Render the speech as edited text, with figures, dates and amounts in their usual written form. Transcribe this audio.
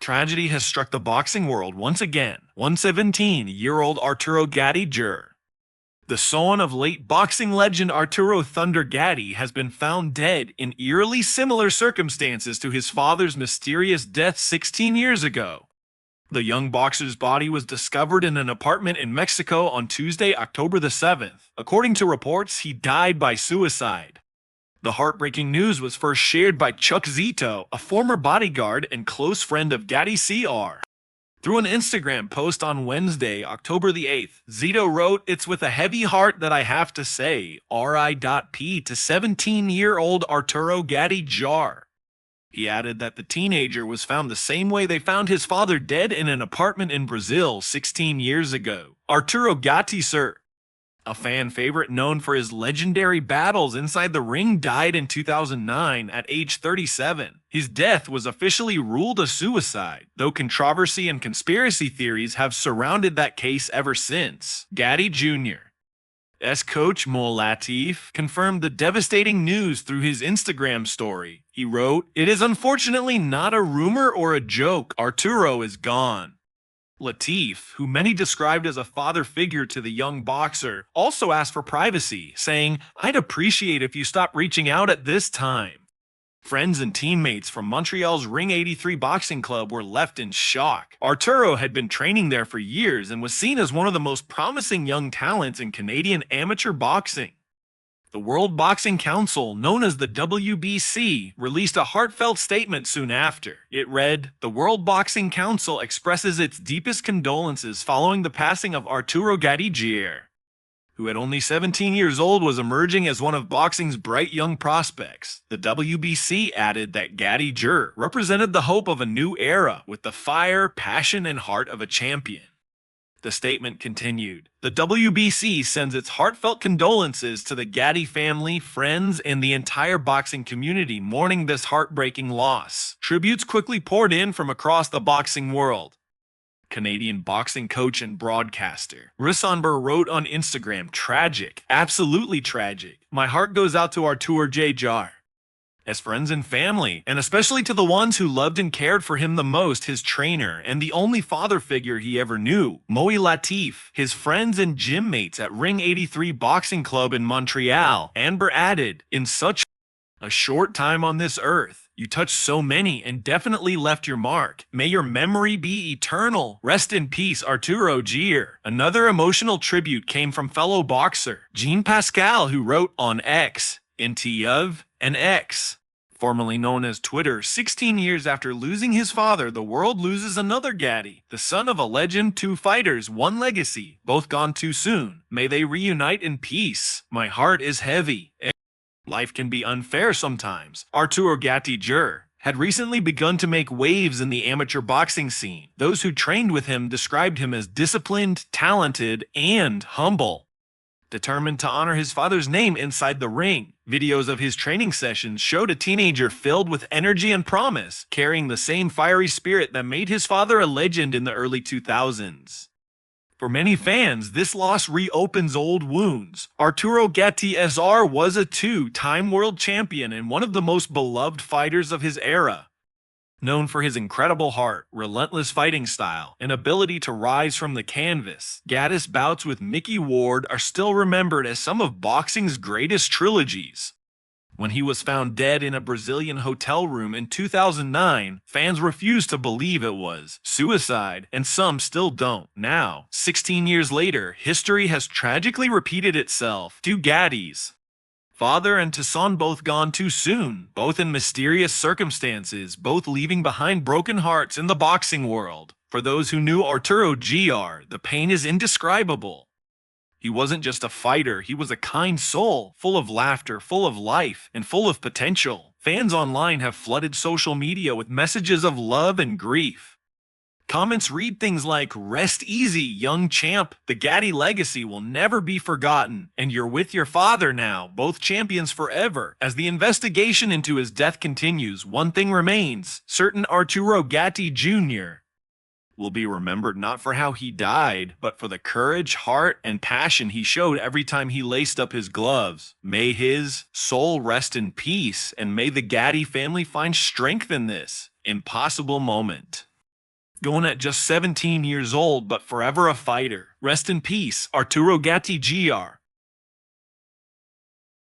tragedy has struck the boxing world once again. 117-year-old Arturo Gatti Jr., the son of late boxing legend Arturo "Thunder" Gatti, has been found dead in eerily similar circumstances to his father's mysterious death 16 years ago. The young boxer's body was discovered in an apartment in Mexico on Tuesday, October the 7th. According to reports, he died by suicide. The heartbreaking news was first shared by Chuck Zito, a former bodyguard and close friend of Gatti Sr. Through an Instagram post on Wednesday, October the 8th, Zito wrote, "It's with a heavy heart that I have to say, R.I.P. to 17-year-old Arturo Gatti Jr." He added that the teenager was found the same way they found his father, dead in an apartment in Brazil 16 years ago. Arturo Gatti Sr., a fan favorite known for his legendary battles inside the ring, died in 2009 at age 37. His death was officially ruled a suicide, though controversy and conspiracy theories have surrounded that case ever since. Gatti Jr.'s coach Moe Latif confirmed the devastating news through his Instagram story. He wrote, "It is unfortunately not a rumor or a joke. Arturo is gone." Latif, who many described as a father figure to the young boxer, also asked for privacy, saying, "I'd appreciate if you stop reaching out at this time." Friends and teammates from Montreal's Ring 83 Boxing Club were left in shock. Arturo had been training there for years and was seen as one of the most promising young talents in Canadian amateur boxing. The World Boxing Council, known as the WBC, released a heartfelt statement soon after. It read, "The World Boxing Council expresses its deepest condolences following the passing of Arturo Gatti Jr., who at only 17 years old was emerging as one of boxing's bright young prospects." The WBC added that Gatti Jr. represented the hope of a new era with the fire, passion, and heart of a champion. The statement continued, "The WBC sends its heartfelt condolences to the Gatti family, friends, and the entire boxing community mourning this heartbreaking loss." Tributes quickly poured in from across the boxing world. Canadian boxing coach and broadcaster Risonber wrote on Instagram, "Tragic, absolutely tragic. My heart goes out to Arturo Jr. as friends and family, and especially to the ones who loved and cared for him the most, his trainer and the only father figure he ever knew, Moe Latif, his friends and gym mates at Ring 83 Boxing Club in Montreal." Amber added, "In such a short time on this earth, you touched so many and definitely left your mark. May your memory be eternal. Rest in peace, Arturo Jr." Another emotional tribute came from fellow boxer Jean Pascal, who wrote on X, "Into of an X," formerly known as Twitter, 16 years after losing his father, the world loses another Gatti, the son of a legend, two fighters, one legacy, both gone too soon. May they reunite in peace. My heart is heavy. Life can be unfair sometimes. Arturo Gatti Jr. had recently begun to make waves in the amateur boxing scene. Those who trained with him described him as disciplined, talented, and humble, determined to honor his father's name inside the ring. Videos of his training sessions showed a teenager filled with energy and promise, carrying the same fiery spirit that made his father a legend in the early 2000s. For many fans, this loss reopens old wounds. Arturo Gatti Sr. was a two-time world champion and one of the most beloved fighters of his era. Known for his incredible heart, relentless fighting style, and ability to rise from the canvas, Gatti's bouts with Mickey Ward are still remembered as some of boxing's greatest trilogies. When he was found dead in a Brazilian hotel room in 2009, fans refused to believe it was suicide, and some still don't. Now, 16 years later, history has tragically repeated itself. Two Gattis, father and to son, both gone too soon, both in mysterious circumstances, both leaving behind broken hearts in the boxing world. For those who knew Arturo Jr., the pain is indescribable. He wasn't just a fighter, he was a kind soul, full of laughter, full of life, and full of potential. Fans online have flooded social media with messages of love and grief. Comments read things like, "Rest easy, young champ. The Gatti legacy will never be forgotten, and you're with your father now, both champions forever." As the investigation into his death continues, one thing remains certain: Arturo Gatti Jr. will be remembered not for how he died, but for the courage, heart, and passion he showed every time he laced up his gloves. May his soul rest in peace, and may the Gatti family find strength in this impossible moment. going at just 17 years old but forever a fighter. Rest in peace, Arturo Gatti Jr.